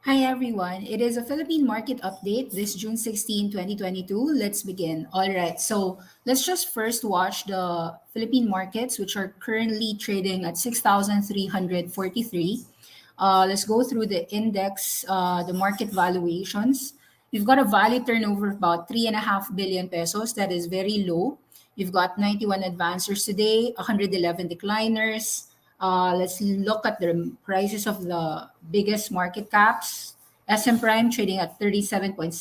Hi everyone. It is a Philippine market update this June 16, 2022. Let's begin. All right. So, let's just first watch the Philippine markets which are currently trading at 6,343. Let's go through the index, the market valuations. You've got a value turnover of about 3.5 billion pesos. That is very low. You've got 91 advancers today, 111 decliners. Let's look at the prices of the biggest market caps. SM Prime trading at 37.7,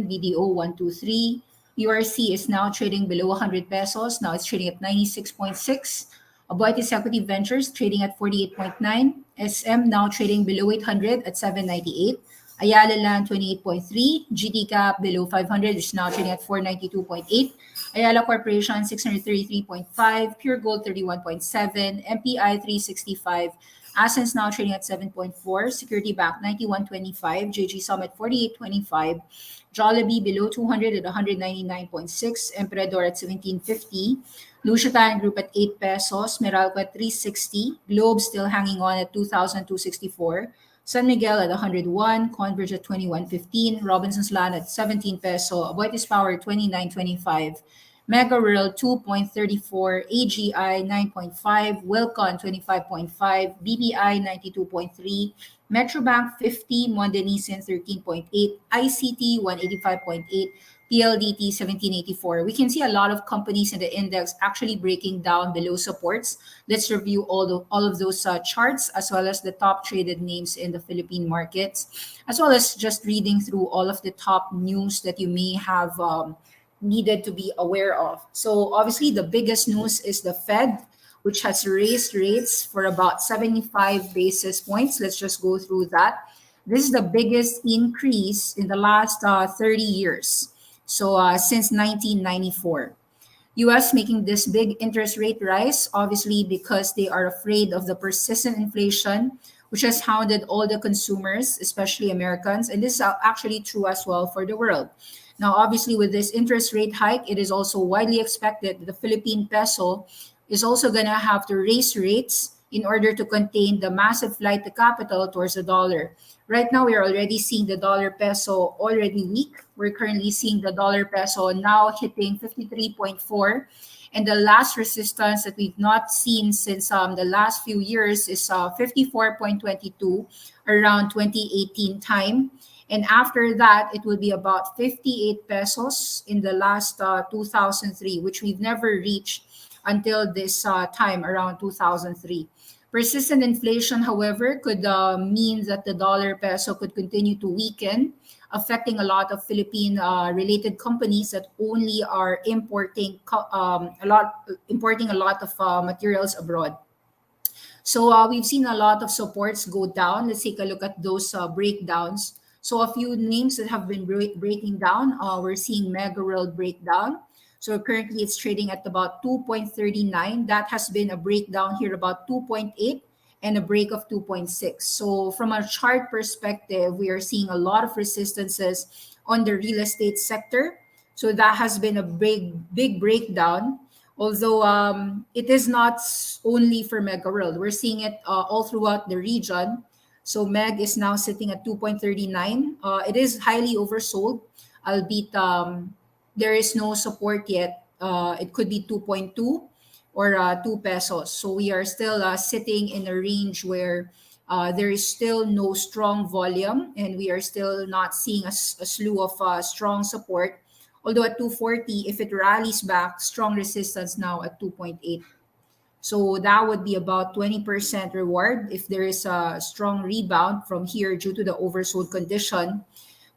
BDO 123. URC is now trading below 100 pesos. Now it's trading at 96.6. Aboitiz Equity Ventures trading at 48.9. SM now trading below 800 at 798. Ayala Land 28.3. GT Cap below 500 is now trading at 492.8. Ayala Corporation 633.5, Pure Gold 31.7, MPI 365, Ascens now trading at 7.4, Security Bank 91.25, JG Summit 48.25, Jollibee below 200 at 199.6, Emperador at 17.50, Lucia Tire Group at 8 pesos, Meralco at 360, Globe still hanging on at 2,264, San Miguel at 101, Converge at 21.15, Robinson's Land at 17 peso, Aboitiz Power 29.25, Mega Rural 2.34, AGI 9.5, Wilcon 25.5, BPI 92.3, Metrobank 50, Mondenisin 13.8, ICT 185.8, PLDT 1784. We can see a lot of companies in the index actually breaking down below supports. Let's review all of those charts as well as the top traded names in the Philippine markets, as well as just reading through all of the top news that you may have needed to be aware of. So, obviously, the biggest news is the Fed, which has raised rates for about 75 basis points. Let's just go through that. This is the biggest increase in the last 30 years. So, since 1994. US making this big interest rate rise, obviously, because they are afraid of the persistent inflation, which has hounded all the consumers, especially Americans. And this is actually true as well for the world. Now, obviously, with this interest rate hike, it is also widely expected that the Philippine peso is also going to have to raise rates in order to contain the massive flight to capital towards the dollar. Right now, we are already seeing the dollar peso already weak. We're currently seeing the dollar peso now hitting 53.4. And the last resistance that we've not seen since the last few years is 54.22 around 2018 time. And after that, it will be about 58 pesos in the last 2003, which we've never reached until this time around 2003. Persistent inflation, however, could mean that the dollar peso could continue to weaken, affecting a lot of Philippine related companies that only are importing a lot of materials abroad. So we've seen a lot of supports go down. Let's take a look at those breakdowns. So a few names that have been breaking down. We're seeing Mega World breakdown. So currently it's trading at about 2.39. That has been a breakdown here about 2.8 and a break of 2.6. So from a chart perspective, we are seeing a lot of resistances on the real estate sector. So that has been a big breakdown. Although it is not only for Mega World, we're seeing it all throughout the region. So Meg is now sitting at 2.39. It is highly oversold, albeit there is no support yet. It could be 2.2 or 2 pesos. So we are still sitting in a range where there is still no strong volume, and we are still not seeing a slew of strong support. Although at 240, if it rallies back, strong resistance now at 2.8. So that would be about 20% reward if there is a strong rebound from here due to the oversold condition.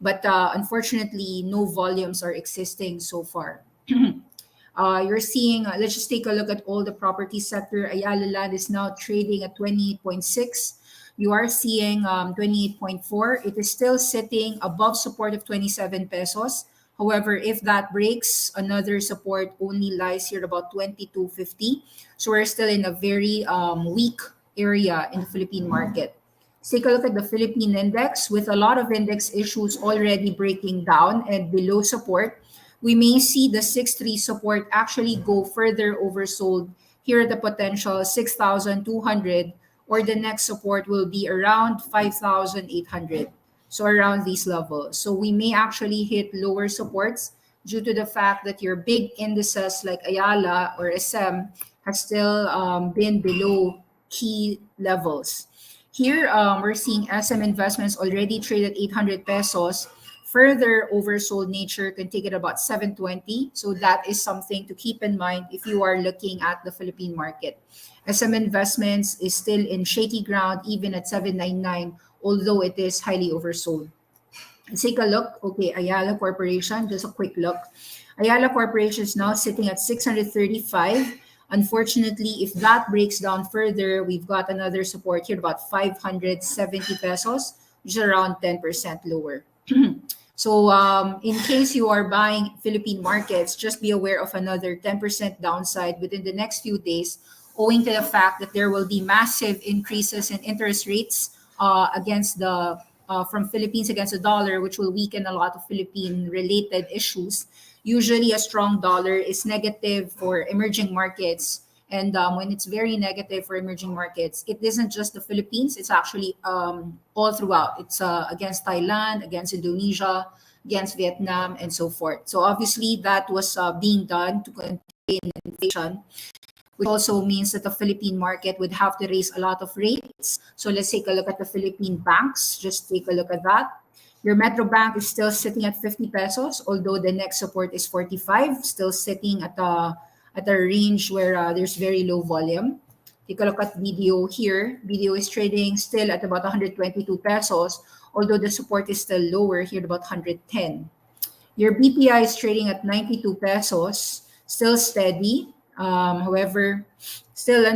But unfortunately, no volumes are existing so far. You're seeing, let's just take a look at all the property sector. Ayala Land is now trading at 28.6. You are seeing 28.4. It is still sitting above support of 27 pesos. However, if that breaks, another support only lies here about 22.50. So we're still in a very weak area in the Philippine market. Let's take a look at the Philippine index. With a lot of index issues already breaking down and below support, we may see the 6.3 support actually go further oversold here at the potential 6,200, or the next support will be around 5,800. So around these levels. So we may actually hit lower supports due to the fact that your big indices like Ayala or SM has still been below key levels. Here, we're seeing SM investments already traded 800 pesos. Further oversold nature can take it about 720. So that is something to keep in mind if you are looking at the Philippine market. SM investments is still in shaky ground even at 799, although it is highly oversold. Let's take a look. Okay, Ayala Corporation, just a quick look. Ayala Corporation is now sitting at 635. Unfortunately, if that breaks down further, we've got another support here about 570 pesos, which is around 10% lower. So, in case you are buying Philippine markets, just be aware of another 10% downside within the next few days, owing to the fact that there will be massive increases in interest rates against the from Philippines against the dollar, which will weaken a lot of Philippine-related issues. Usually, a strong dollar is negative for emerging markets. And when it's very negative for emerging markets, it isn't just the Philippines, it's actually all throughout. It's against Thailand, against Indonesia, against Vietnam, and so forth. So obviously, that was being done to contain inflation, which also means that the Philippine market would have to raise a lot of rates. So let's take a look at the Philippine banks. Just take a look at that. Your Metro Bank is still sitting at 50 pesos, although the next support is 45, still sitting at a range where there's very low volume. Take a look at BDO here. BDO is trading still at about 122 pesos, although the support is still lower here at about 110. Your BPI is trading at 92 pesos, still steady. However, still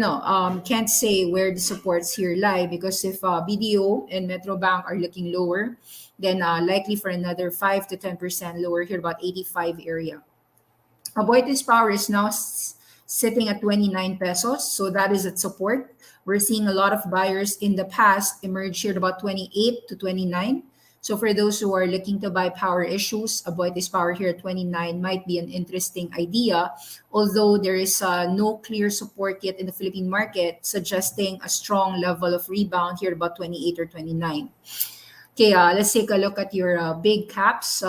can't say where the supports here lie because if BDO and Metro Bank are looking lower, then likely for another 5 to 10% lower here, about 85 area. Aboitiz Power is now sitting at 29 pesos, so that is at support. We're seeing a lot of buyers in the past emerge here at about 28 to 29. So for those who are looking to buy power issues, Aboitiz Power here at 29 might be an interesting idea, although there is no clear support yet in the Philippine market, suggesting a strong level of rebound here at about 28 or 29. Okay, let's take a look at your big caps.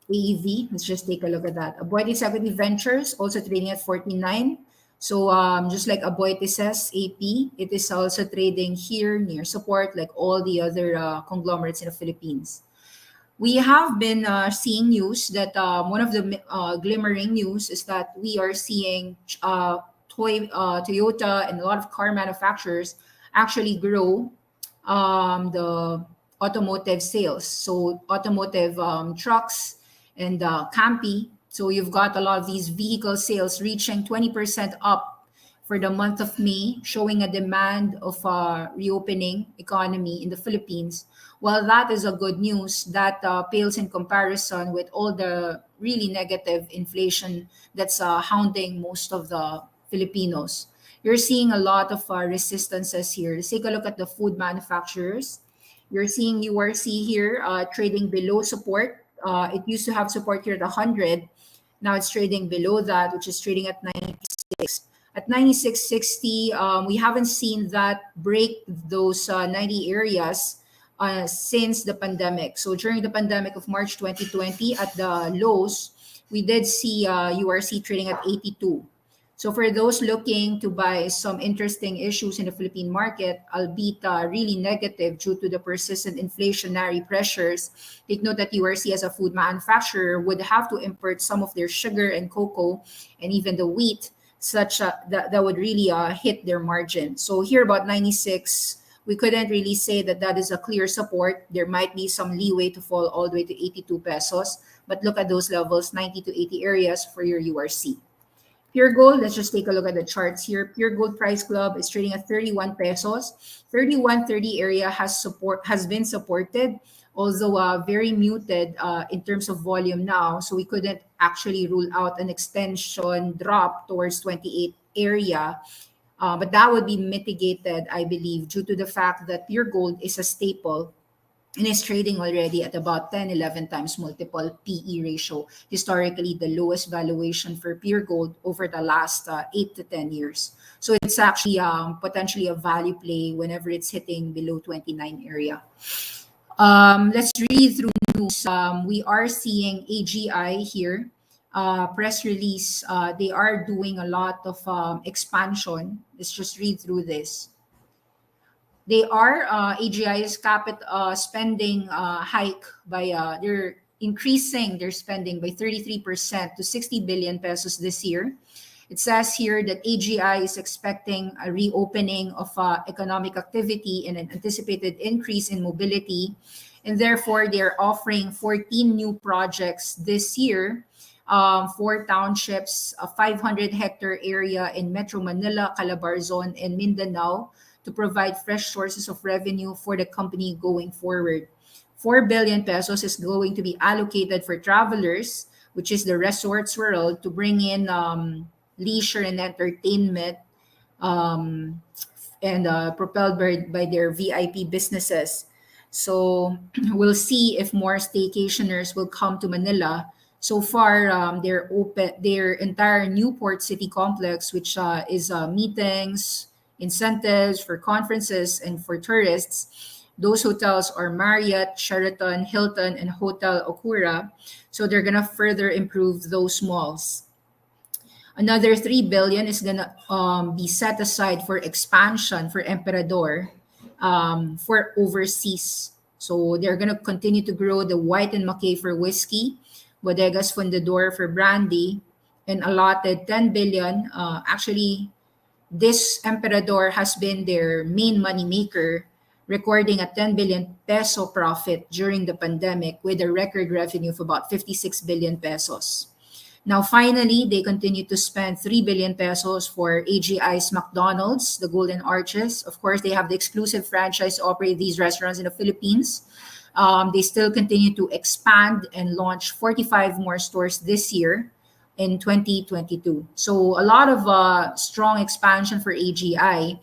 AEV, let's just take a look at that. Aboitiz Equity Ventures also trading at 49. So just like Aboitiz AP, it is also trading here near support like all the other conglomerates in the Philippines. We have been seeing news that one of the glimmering news is that we are seeing Toyota and a lot of car manufacturers actually grow the automotive sales. So automotive trucks and Campi. So you've got a lot of these vehicle sales reaching 20% up for the month of May, showing a demand of reopening economy in the Philippines. While that is a good news, that pales in comparison with all the really negative inflation that's hounding most of the Filipinos. You're seeing a lot of resistances here. Let's take a look at the food manufacturers. You're seeing URC here trading below support. It used to have support here at 100. Now it's trading below that, which is trading at 96. At 96.60, we haven't seen that break those 90 areas since the pandemic. So during the pandemic of March 2020, at the lows, we did see URC trading at 82. So for those looking to buy some interesting issues in the Philippine market, albeit really negative due to the persistent inflationary pressures, take note that URC as a food manufacturer would have to import some of their sugar and cocoa and even the wheat, such that would really hit their margin. So here about 96, we couldn't really say that that is a clear support. There might be some leeway to fall all the way to 82 pesos, but look at those levels, 90 to 80 areas for your URC. Pure Gold, let's just take a look at the charts here. Pure Gold Price Club is trading at 31 pesos. 31.30 area has been supported, although very muted in terms of volume now. So we couldn't actually rule out an extension drop towards 28 area. But that would be mitigated, I believe, due to the fact that Pure Gold is a staple and is trading already at about 10, 11 times multiple PE ratio. Historically, the lowest valuation for Pure Gold over the last 8 to 10 years. So it's actually potentially a value play whenever it's hitting below 29 area. Let's read through news. We are seeing AGI here, press release. They are doing a lot of expansion. Let's just read through this. They are AGI's capital spending hike by they're increasing their spending by 33% to 60 billion pesos this year. It says here that AGI is expecting a reopening of economic activity and an anticipated increase in mobility, and therefore they're offering 14 new projects this year. Four townships, a 500-hectare area in Metro Manila, Calabarzon, and Mindanao to provide fresh sources of revenue for the company going forward. 4 billion pesos is going to be allocated for travelers, which is the resorts world, to bring in leisure and entertainment, um, and propelled by their VIP businesses. So we'll see if more staycationers will come to Manila. So far, they're open their entire Newport City complex, which is meetings, incentives for conferences and for tourists. Those hotels are Marriott, Sheraton, Hilton, and Hotel Okura. So they're gonna further improve those malls. Another 3 billion is gonna be set aside for expansion for Emperador, for overseas. So they're gonna continue to grow the White and Mackay for whiskey, Bodegas Fundador for brandy, and allotted 10 billion. Actually, this Emperador has been their main money maker, recording a 10 billion peso profit during the pandemic with a record revenue of about 56 billion pesos. Now, finally, they continue to spend 3 billion pesos for AGI's McDonald's, the Golden Arches. Of course, they have the exclusive franchise to operate these restaurants in the Philippines. They still continue to expand and launch 45 more stores this year in 2022. So, a lot of strong expansion for AGI.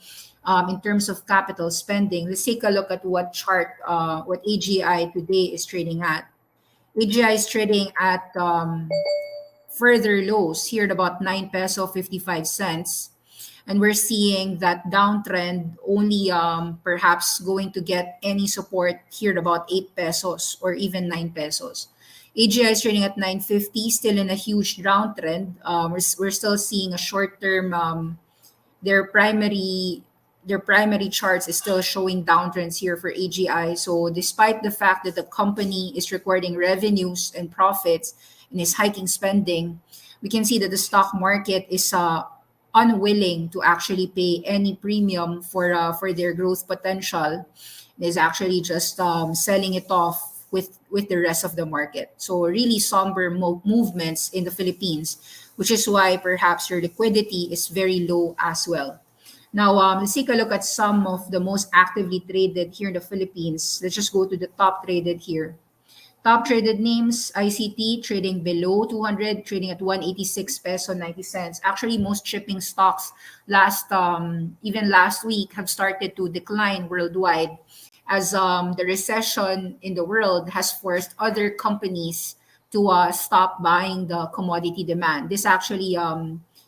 In terms of capital spending, let's take a look at what AGI today is trading at. AGI is trading at further lows here at about 9 peso 55 cents, and we're seeing that downtrend only perhaps going to get any support here at about 8 pesos or even 9 pesos. AGI is trading at 950, still in a huge downtrend. We're still seeing a short term, their primary their primary charts is still showing downtrends here for AGI. So despite the fact that the company is recording revenues and profits and is hiking spending, we can see that the stock market is unwilling to actually pay any premium for their growth potential. It is actually just selling it off with the rest of the market. So really somber movements in the Philippines, which is why perhaps your liquidity is very low as well. Now, let's take a look at some of the most actively traded here in the Philippines. Let's just go to the top traded here. Top traded names, ICT trading below 200, trading at 186 peso 90 cents. Actually, most shipping stocks even last week have started to decline worldwide as the recession in the world has forced other companies to stop buying the commodity demand.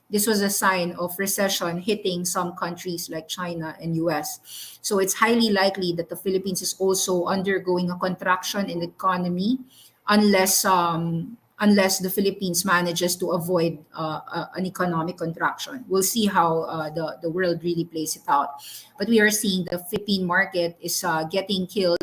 This was a sign of recession hitting some countries like China and US. So it's highly likely that the Philippines is also undergoing a contraction in the economy unless the Philippines manages to avoid an economic contraction. We'll see how the world really plays it out. But we are seeing the Philippine market is getting killed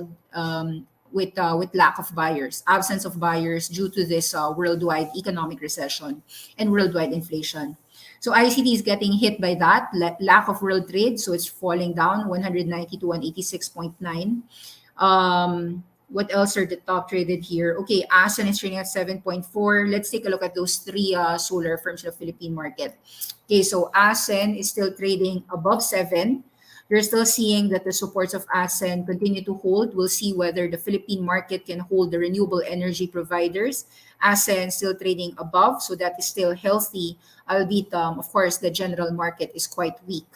with lack of buyers, absence of buyers due to this worldwide economic recession and worldwide inflation. So ICT is getting hit by that lack of world trade. So it's falling down 190 to 186.9. What else are the top traded here? Okay, Asan is trading at 7.4. Let's take a look at those three solar firms in the Philippine market. Okay, so Asen is still trading above 7. You're still seeing that the supports of ASEAN continue to hold. We'll see whether the Philippine market can hold the renewable energy providers. ASEAN still trading above, so that is still healthy, albeit, of course, the general market is quite weak.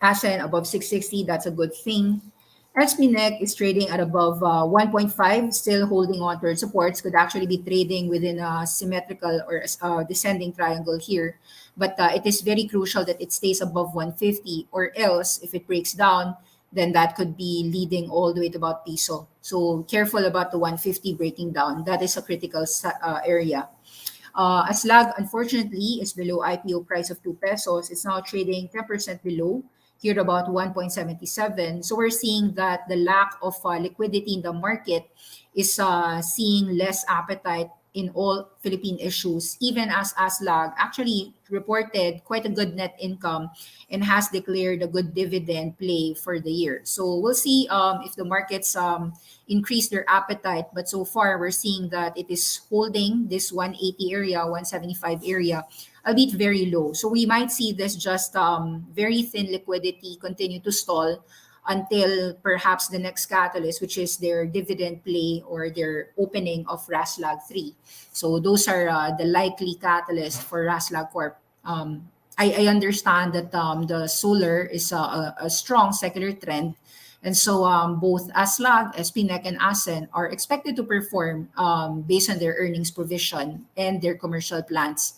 ASEAN above 660, that's a good thing. SPNEC is trading at above 1.5, still holding on to its supports, could actually be trading within a symmetrical or descending triangle here. But it is very crucial that it stays above 150, or else if it breaks down, then that could be leading all the way to about piso. So careful about the 150 breaking down. That is a critical area. Aslag, unfortunately, is below IPO price of 2 pesos. It's now trading 10% below, here about 1.77. So we're seeing that the lack of liquidity in the market is seeing less appetite in all Philippine issues, even as Aslag actually reported quite a good net income and has declared a good dividend play for the year. So we'll see if the markets increase their appetite. But so far, we're seeing that it is holding this 180 area, 175 area, albeit very low. So we might see this just very thin liquidity continue to stall until perhaps the next catalyst, which is their dividend play or their opening of Raslag 3. So those are the likely catalyst for Raslag Corp. I understand that the solar is a strong secular trend. And so both Aslag, SPNEC, and ASEN are expected to perform based on their earnings provision and their commercial plants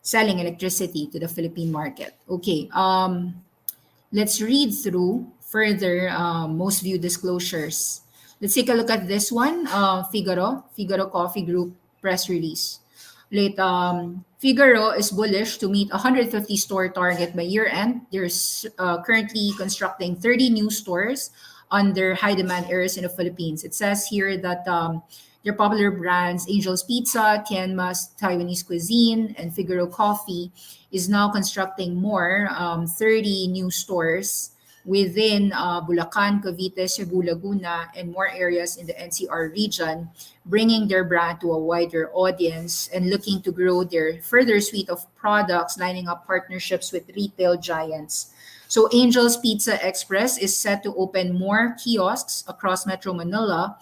selling electricity to the Philippine market. Okay, let's read through further most viewed disclosures. Let's take a look at this one. Figaro Coffee Group press release. Figaro is bullish to meet 150 store target by year end. There's currently constructing 30 new stores under high demand areas in the Philippines. It says here that their popular brands, Angel's Pizza, Tienma's Taiwanese Cuisine, and Figaro Coffee, is now constructing more 30 new stores within Bulacan, Cavite, Cebu, Laguna, and more areas in the NCR region, bringing their brand to a wider audience and looking to grow their further suite of products, lining up partnerships with retail giants. So Angel's Pizza Express is set to open more kiosks across Metro Manila.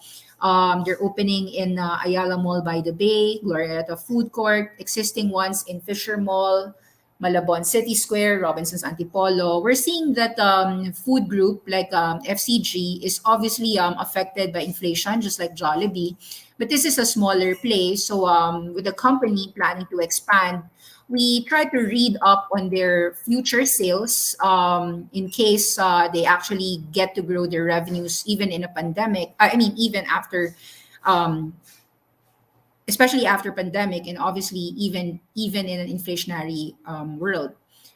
They're opening in Ayala Mall by the Bay, Glorieta Food Court, existing ones in Fisher Mall, Malabon City Square, Robinson's Antipolo. We're seeing that food group like FCG is obviously affected by inflation, just like Jollibee. But this is a smaller place. So with the company planning to expand, we try to read up on their future sales in case they actually get to grow their revenues even in a pandemic. I mean, even after um, especially after pandemic and obviously even in an inflationary world.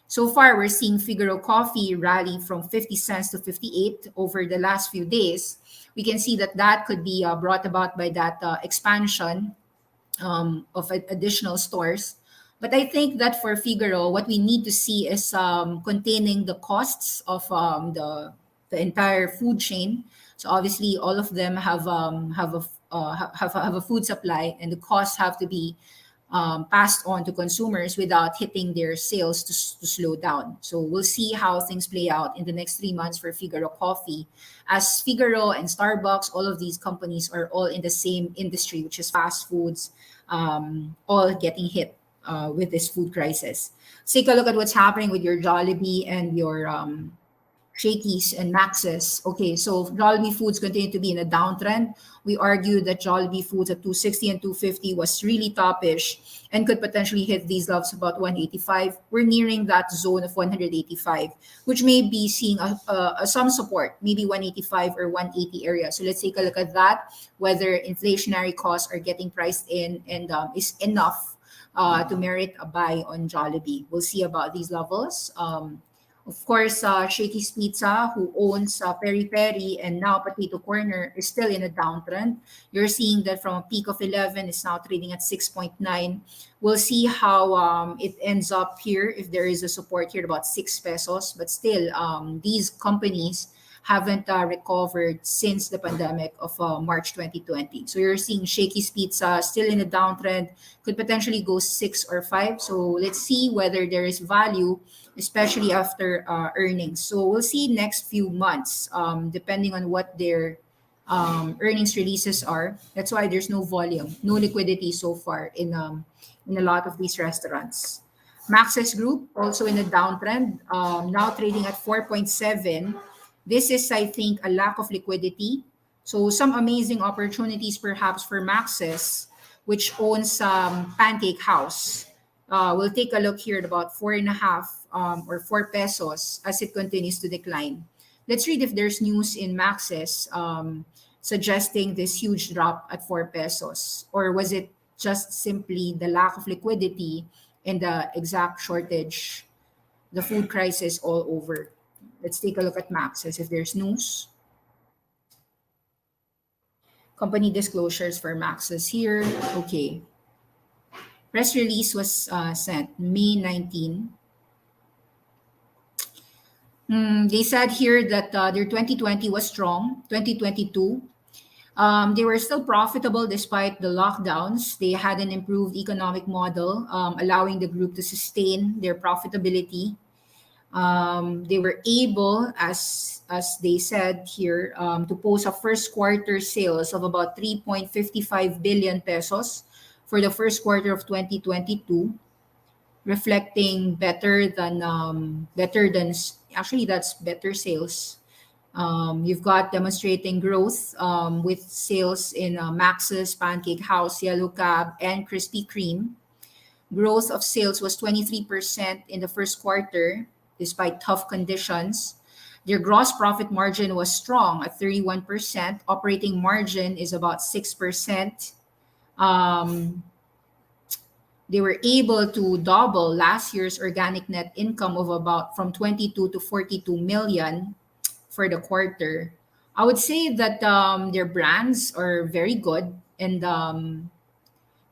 So far, we're seeing Figaro Coffee rally from 50 cents to 58 over the last few days. We can see that that could be brought about by that expansion of additional stores. But I think that for Figaro, what we need to see is containing the costs of the entire food chain. So obviously, all of them have a food supply, and the costs have to be passed on to consumers without hitting their sales to slow down. So we'll see how things play out in the next 3 months for Figaro Coffee. As Figaro and Starbucks, all of these companies are all in the same industry, which is fast foods, all getting hit with this food crisis. Let's take a look at what's happening with your Jollibee and your Shakey's and Max's. Okay, so Jollibee Foods continue to be in a downtrend. We argued that Jollibee Foods at 260 and 250 was really topish and could potentially hit these levels about 185. We're nearing that zone of 185, which may be seeing some support, maybe 185 or 180 area. So let's take a look at that, whether inflationary costs are getting priced in and is enough to merit a buy on Jollibee. We'll see about these levels. Of course, Shakey's Pizza, who owns Peri Peri and now Potato Corner, is still in a downtrend. You're seeing that from a peak of 11, it's now trading at 6.9. We'll see how it ends up here if there is a support here about 6 pesos. But still, these companies haven't recovered since the pandemic of March 2020. So you're seeing Shakey's Pizza still in a downtrend, could potentially go 6 or 5. So let's see whether there is value, especially after earnings. So we'll see next few months, depending on what their earnings releases are. That's why there's no volume, no liquidity so far in a lot of these restaurants. Maxis Group also in a downtrend, now trading at 4.7. This is, I think, a lack of liquidity. So some amazing opportunities perhaps for Maxis, which owns Pancake House. We'll take a look here at about 4.5 or 4 pesos as it continues to decline. let's read if there's news in Maxis suggesting this huge drop at 4 pesos. Or was it just simply the lack of liquidity and the exact shortage, the food crisis all over? Let's take a look at Maxis if there's news. Company disclosures for Maxis here. Okay. Press release was sent May 19. They said here that their 2020 was strong. 2022, they were still profitable despite the lockdowns. They had an improved economic model, allowing the group to sustain their profitability. They were able, as they said here, to post a first quarter sales of about 3.55 billion pesos for the first quarter of 2022, reflecting actually that's better sales. You've got demonstrating growth with sales in Max's, Pancake House, Yellow Cab, and Krispy Kreme. Growth of sales was 23% in the first quarter, despite tough conditions. Their gross profit margin was strong at 31%. Operating margin is about 6%. Um, they were able to double last year's organic net income of about from 22 to 42 million for the quarter. I would say that their brands are very good, and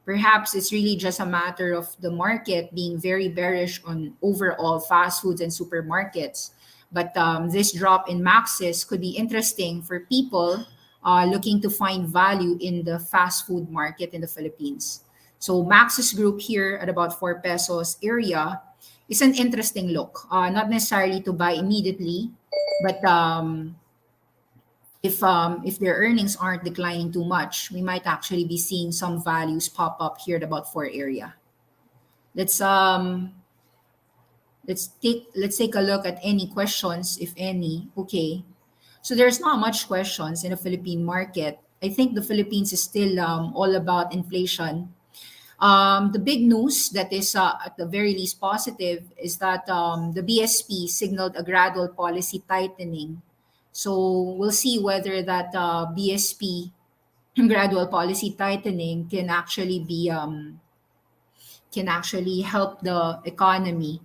perhaps it's really just a matter of the market being very bearish on overall fast foods and supermarkets. But this drop in Maxis could be interesting for people looking to find value in the fast food market in the Philippines. So Maxis Group here at about 4 pesos area is an interesting look. Not necessarily to buy immediately, but if their earnings aren't declining too much, we might actually be seeing some values pop up here at about 4 area. Let's um let's take a look at any questions, if any. Okay. So there's not much questions in the Philippine market. I think the Philippines is still all about inflation. The big news that is at the very least positive is that the BSP signaled a gradual policy tightening. So we'll see whether that BSP gradual policy tightening can actually help the economy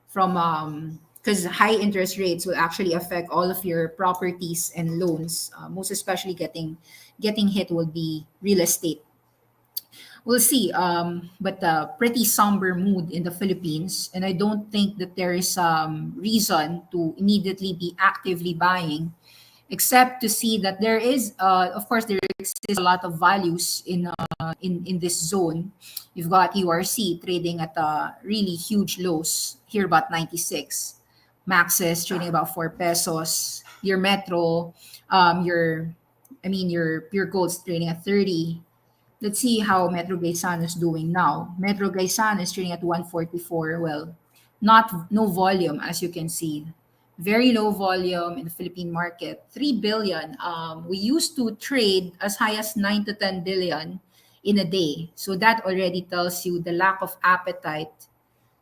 from because high interest rates will actually affect all of your properties and loans. Most especially getting hit will be real estate. We'll see. But pretty somber mood in the Philippines, and I don't think that there is reason to immediately be actively buying, except to see that there is, of course, there exists a lot of values in this zone. You've got URC trading at really huge lows here, about 96. Maxis trading about 4 pesos. Your Metro, your Pure Gold's trading at 30. Let's see how Metro Gaisano is doing now. Metro Gaisano is trading at 144. Well, not no volume as you can see. Very low volume in the Philippine market. 3 billion. We used to trade as high as 9 to 10 billion in a day. So that already tells you the lack of appetite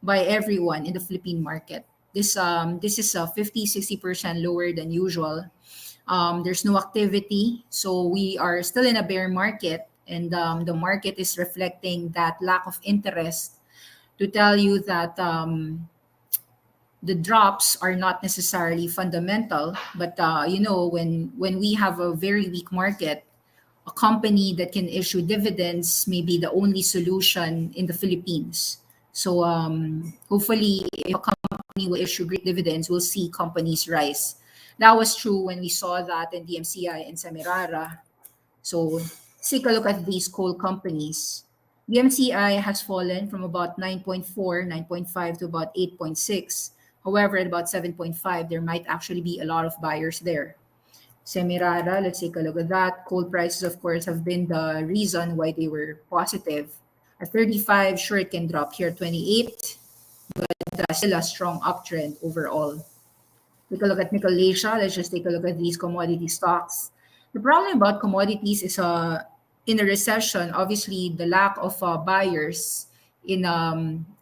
by everyone in the Philippine market. This is 50-60% lower than usual. There's no activity, so we are still in a bear market, and the market is reflecting that lack of interest to tell you that the drops are not necessarily fundamental. But when we have a very weak market, a company that can issue dividends may be the only solution in the Philippines. So hopefully, if a company will issue great dividends, we'll see companies rise. That was true when we saw that in DMCI and Semirara. So take a look at these coal companies. DMCI has fallen from about 9.4, 9.5 to about 8.6. However, at about 7.5, there might actually be a lot of buyers there. Semirara, let's take a look at that. Coal prices, of course, have been the reason why they were positive. At 35, sure, it can drop here. 28, but still a strong uptrend overall. Take a look at Nicolasia. Let's just take a look at these commodity stocks. The problem about commodities is in a recession, obviously, the lack of buyers in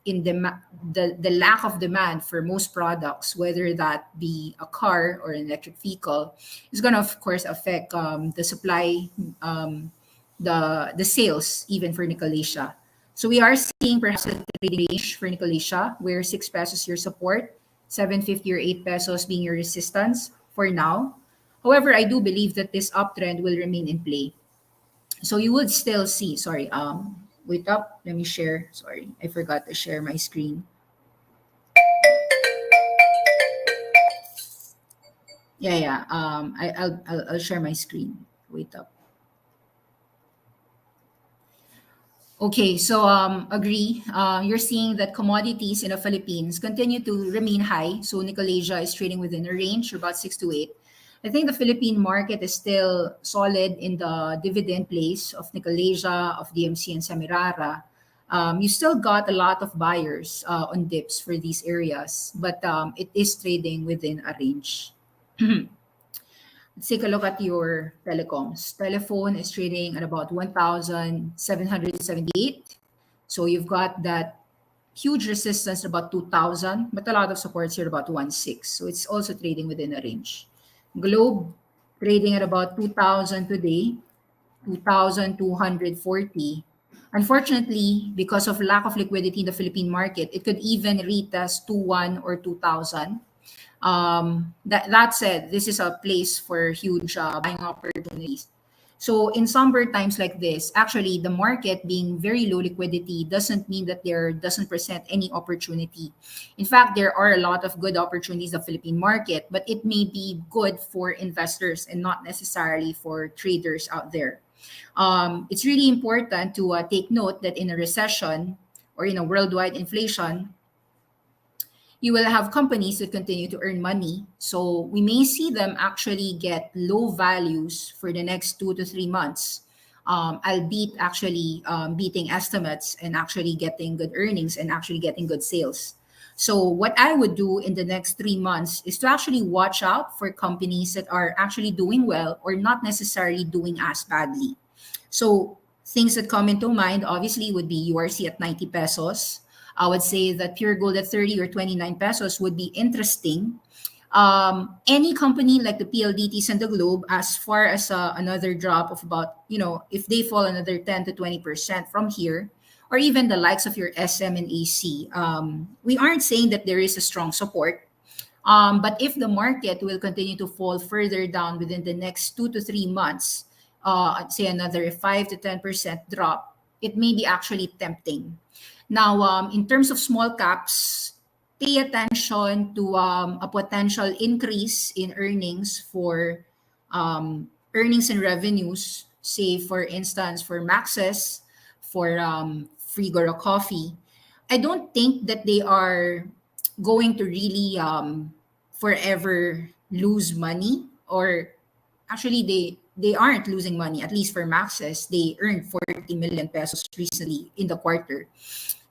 the lack of demand for most products, whether that be a car or an electric vehicle, is going to, of course, affect the supply, um, the sales, even for Nicolasia. So we are seeing perhaps a trading range for Nicolasia, where 6 pesos your support, 7.50 or 8 pesos being your resistance for now. However, I do believe that this uptrend will remain in play. So you would still see, sorry, wait up, let me share. Sorry, I forgot to share my screen. Yeah. I'll share my screen. Wait up. Okay, so agree. You're seeing that commodities in the Philippines continue to remain high. So Nicolasia is trading within a range of about 6 to 8. I think the Philippine market is still solid in the dividend place of Nicolasia, of DMC, and Semirara. You still got a lot of buyers on dips for these areas, but it is trading within a range. Let's take a look at your telecoms. Telephone is trading at about 1,778. So you've got that huge resistance about 2,000, but a lot of supports here about 1.6. So it's also trading within a range. Globe trading at about 2,000 today, 2,240. Unfortunately, because of lack of liquidity in the Philippine market, it could even retest 2,1 or 2,000. That said, this is a place for huge buying opportunities. So in somber times like this, actually the market being very low liquidity doesn't mean that there doesn't present any opportunity. In fact, there are a lot of good opportunities in the Philippine market, but it may be good for investors and not necessarily for traders out there. It's really important to take note that in a recession or in a worldwide inflation, you will have companies that continue to earn money. So we may see them actually get low values for the next 2 to 3 months, albeit actually beating estimates and actually getting good earnings and actually getting good sales. So what I would do in the next 3 months is to actually watch out for companies that are actually doing well or not necessarily doing as badly. So things that come into mind obviously would be URC at 90 pesos. I would say that pure gold at 30 or 29 pesos would be interesting. Any company like the PLDTs and the Globe, as far as another drop of about, if they fall another 10 to 20% from here, or even the likes of your SM and AC, we aren't saying that there is a strong support. But if the market will continue to fall further down within the next 2 to 3 months, I'd say another 5 to 10% drop, it may be actually tempting. Now, in terms of small caps, pay attention to a potential increase in earnings for earnings and revenues, say, for instance, for Maxes, for Figaro Coffee. I don't think that they are going to really forever lose money, or actually they aren't losing money. At least for Maxes, they earned 40 million pesos recently in the quarter.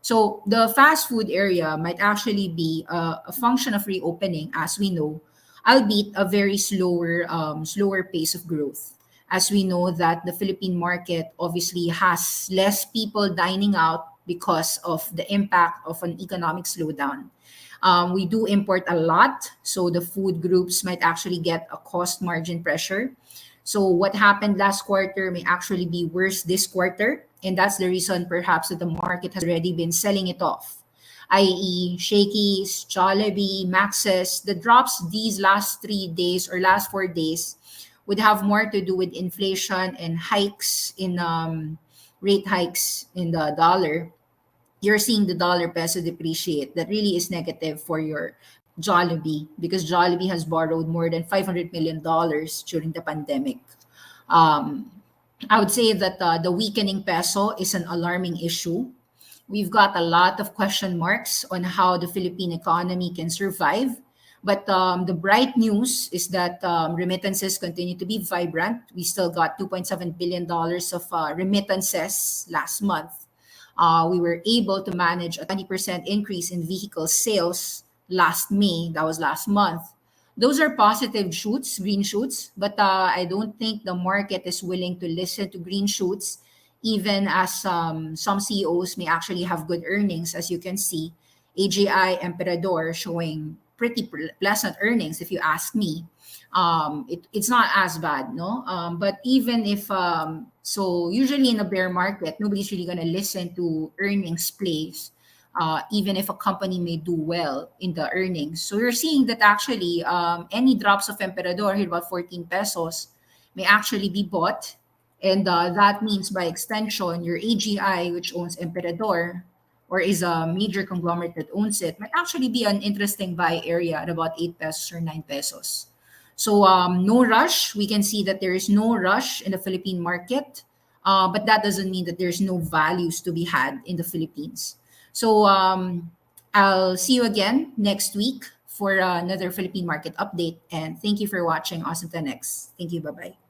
So the fast food area might actually be a function of reopening, as we know, albeit a very slower pace of growth. As we know that the Philippine market obviously has less people dining out because of the impact of an economic slowdown. We do import a lot, so the food groups might actually get a cost margin pressure. So what happened last quarter may actually be worse this quarter, and that's the reason perhaps that the market has already been selling it off, i.e. Shakey's, Jollibee, Maxes. The drops these last 3 days or last 4 days would have more to do with inflation and hikes in rate hikes in the dollar. You're seeing the dollar peso depreciate. That really is negative for your Jollibee, because Jollibee has borrowed more than $500 million during the pandemic. Um, I would say that the weakening peso is an alarming issue. We've got a lot of question marks on how the Philippine economy can survive. But the bright news is that remittances continue to be vibrant. We still got $2.7 billion of remittances last month. We were able to manage a 20% increase in vehicle sales last May. That was last month. Those are positive shoots, green shoots, but I don't think the market is willing to listen to green shoots, even as some CEOs may actually have good earnings, as you can see, AGI Emperador showing pretty pleasant earnings, if you ask me. It's not as bad, no? But even if, so usually in a bear market, nobody's really going to listen to earnings plays, even if a company may do well in the earnings. So you're seeing that actually any drops of Emperador here, about 14 pesos, may actually be bought. And that means by extension, your AGI, which owns Emperador, or is a major conglomerate that owns it, might actually be an interesting buy area at about 8 pesos or 9 pesos. So no rush. We can see that there is no rush in the Philippine market, but that doesn't mean that there's no values to be had in the Philippines. So I'll see you again next week for another Philippine market update. And thank you for watching. Awesome to next. Thank you. Bye bye.